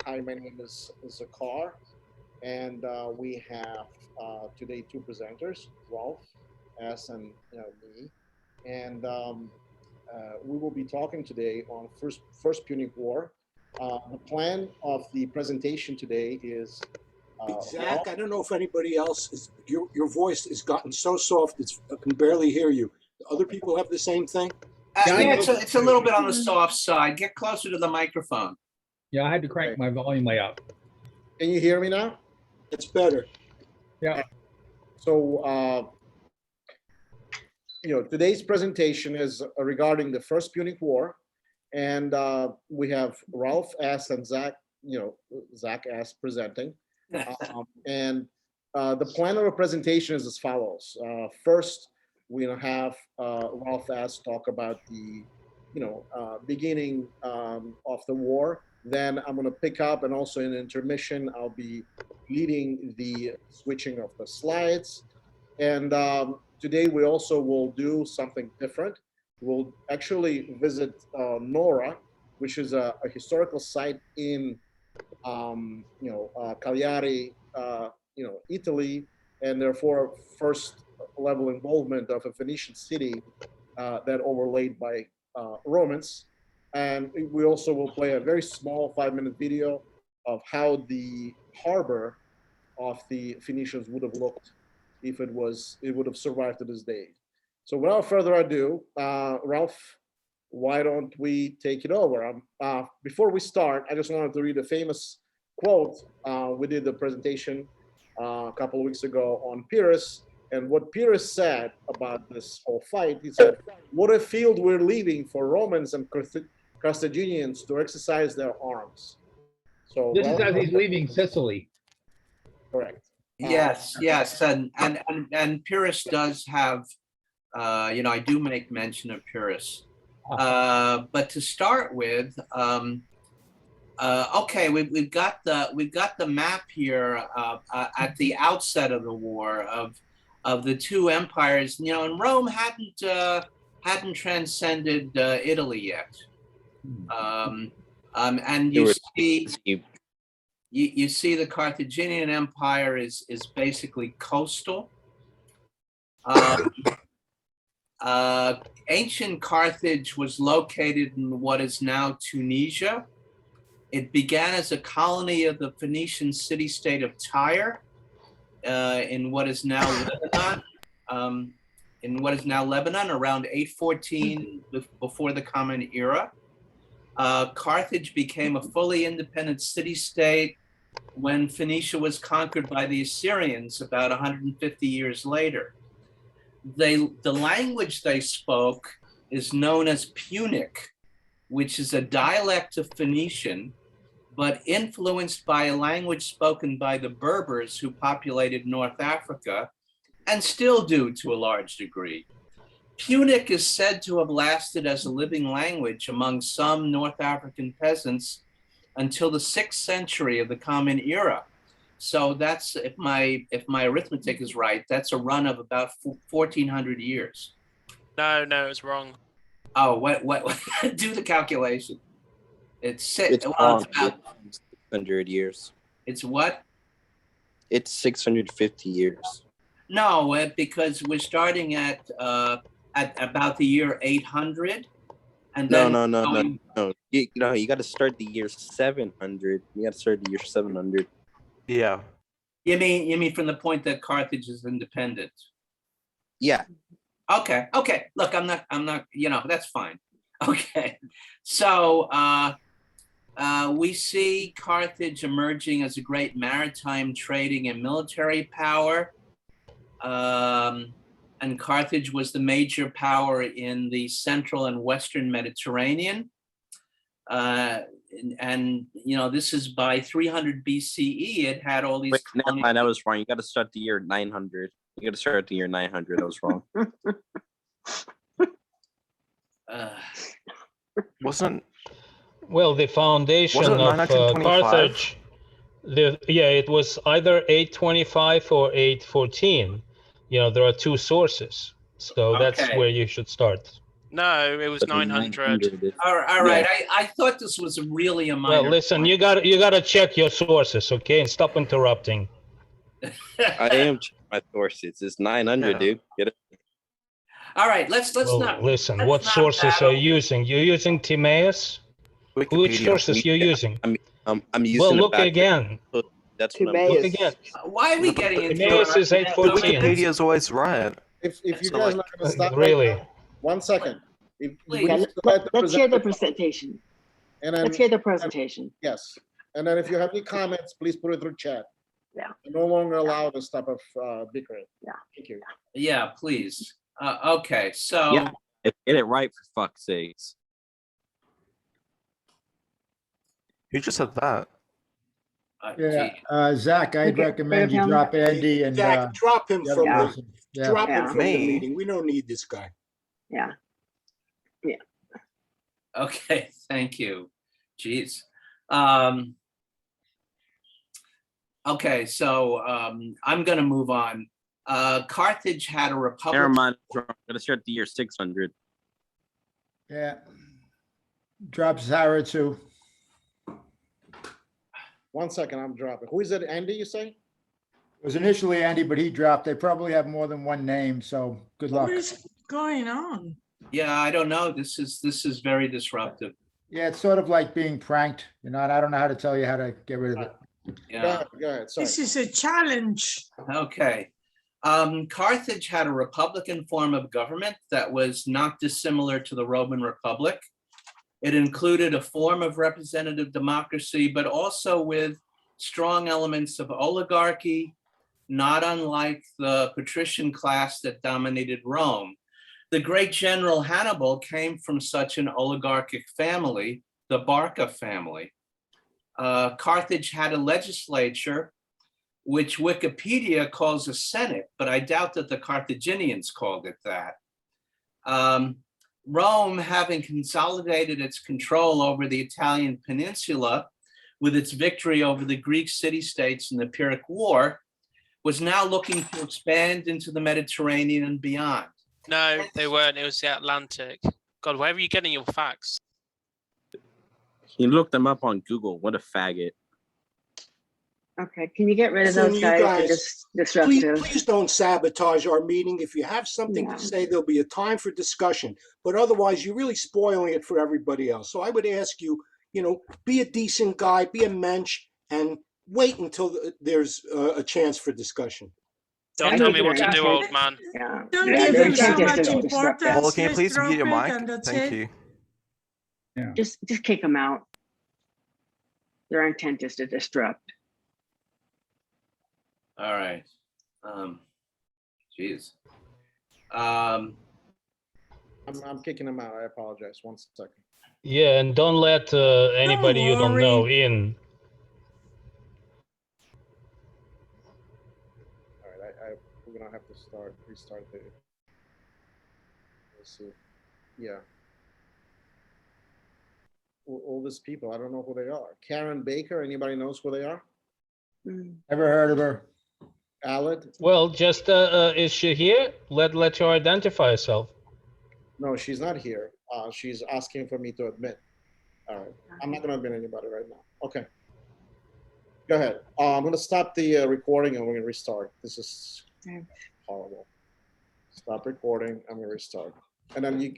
Hi, my name is Zakar, and we have today two presenters, Rolf S. and me, and we will be talking today on First Punic War. The plan of the presentation today is Zach, I don't know if anybody else is, your voice has gotten so soft I can barely hear you. Do other people have the same thing? Yeah, it's a little bit on the soft side. Get closer to the microphone. Yeah, I had to crank my volume way up. Can you hear me now? It's better. Yeah. So, today's presentation is regarding the First Punic War, and we have Ralph S. and Zach, Zach S. presenting. And the plan of the presentation is as follows. First, we'll have Ralph S. talk about the, beginning of the war. Then I'm going to pick up, and also in intermission, I'll be leading the switching of the slides. And today we also will do something different. We'll actually visit Nora, which is a historical site in Cagliari, Italy, and therefore first level involvement of a Phoenician city that overlaid by Romans. And we also will play a very small 5-minute video of how the harbor of the Phoenicians would have looked if it would have survived to this day. So without further ado, Ralph, why don't we take it over? Before we start, I just wanted to read a famous quote. We did the presentation a couple of weeks ago on Pyrrhus, and what Pyrrhus said about this whole fight, he said, "What a field we're leaving for Romans and Carthaginians to exercise their arms." So this is as he's leaving Sicily. Correct. Yes, and Pyrrhus does have, I do make mention of Pyrrhus. But to start with, okay, we've got the map here at the outset of the war of the two empires. And Rome hadn't transcended Italy yet. And you see the Carthaginian Empire is basically coastal. Ancient Carthage was located in what is now Tunisia. It began as a colony of the Phoenician city-state of Tyre in what is now Lebanon, around 814 before the Common Era. Carthage became a fully independent city-state when Phoenicia was conquered by the Assyrians about 150 years later. The language they spoke is known as Punic, which is a dialect of Phoenician, but influenced by a language spoken by the Berbers who populated North Africa and still do to a large degree. Punic is said to have lasted as a living language among some North African peasants until the 6th century of the Common Era. So that's, if my arithmetic is right, that's a run of about 1,400 years. No, it's wrong. Oh, what? Do the calculation. It's about 600 years. It's what? It's 650 years. No, because we're starting at about the year 800. And then No. You got to start the year 700. You got to start the year 700. Yeah. You mean from the point that Carthage is independent? Yeah. Okay. Look, I'm not. That's fine. Okay. So we see Carthage emerging as a great maritime, trading, and military power. And Carthage was the major power in the central and western Mediterranean. And this is by 300 BCE. It had all these. Wait, never mind. That was wrong. You got to start the year 900. You got to start the year 900. That was wrong. Wasn't the foundation of Carthage. It was either 825 or 814. There are two sources, so that's where you should start. No, it was But 900. is- All right. I thought this was really a minor. Well, listen, point. you gotta check your sources, okay, and stop interrupting. I am checking my sources. It's 900, Yeah. dude. Get it? All right, let's Well, not. listen, let's what not sources battle. are you using? You're using Timaeus? Which Wikipedia. sources you're using? I'm using Well, the look back. again. That's what I'm Look Timaeus. again. Why are we getting into Timaeus is 814. Wikipedia is always right. If you So, guys like, are gonna stop, Really? right now, 1 second. If Please. we Yeah, need to let the let's hear the presenter talk, presentation. and then Let's hear the presentation. yes, and then if you have any comments, please put it through chat. Yeah. You're no longer allowed this type of bickering. Yeah. Thank you. Yeah, please. Okay, so Yeah. Get it right for fuck's sakes. who just said that? Yeah, gee, Zach, I'd Okay, recommend you Pam. drop Andy and Zach, drop him the other from the, person. Yeah. drop him Yeah. from the Me? meeting. We don't need this guy. Yeah. okay, thank you. Jeez. Okay, so I'm gonna move on. Carthage had a republic. Never mind. I'm gonna start the year 600. Yeah. Drop Zara too. 1 second, I'm dropping. Who is it? Andy, you say? It was initially Andy, but he dropped. They probably have more than one name, so good luck. What is going on? Yeah, I don't know. This is very disruptive. Yeah, it's sort of like being pranked, you know, and I don't know how to tell you how to get rid of it. Yeah. Go ahead. Sorry. This is a challenge. Okay. Carthage had a republican form of government that was not dissimilar to the Roman Republic. It included a form of representative democracy, but also with strong elements of oligarchy, not unlike the patrician class that dominated Rome. The great general Hannibal came from such an oligarchic family, the Barca family. Carthage had a legislature, which Wikipedia calls a Senate, but I doubt that the Carthaginians called it that. Rome, having consolidated its control over the Italian peninsula with its victory over the Greek city-states in the Punic War, was now looking to expand into the Mediterranean and beyond. No, they weren't. It was the Atlantic. God, where are you getting your facts? He looked them up on Google. What a faggot. Okay, can you get rid of Listen, those you guys? They're guys, just disruptive. Please don't sabotage our meeting. If you have something Yeah. to say, there'll be a time for discussion. But otherwise, you're really spoiling it for everybody else. So I would ask you, be a decent guy, be a mensch, and wait until there's a chance for discussion. Don't I tell think me what to you're do, right. old man. Yeah. Don't Yeah, give they're him so just much disruptive. importance. Paul, can you Just please drop mute your it mic? and that's Thank it. you. Just kick them out. Their intent is to disrupt. All right. Geez. I'm kicking him out. I apologize. 1 second. Yeah, and don't let anybody you don't know in. All right. We're gonna have to restart the. Let's see. Yeah. All these people, I don't know who they are. Karen Baker, anybody knows who they are? Never heard of her. Aled? Well, just is she here? Let her identify herself. No, she's not here. She's asking for me to admit. All right. I'm not gonna admit anybody right now. Okay. Go ahead. I'm gonna stop the recording and we're gonna restart. This is horrible. Stop recording. I'm gonna restart. And then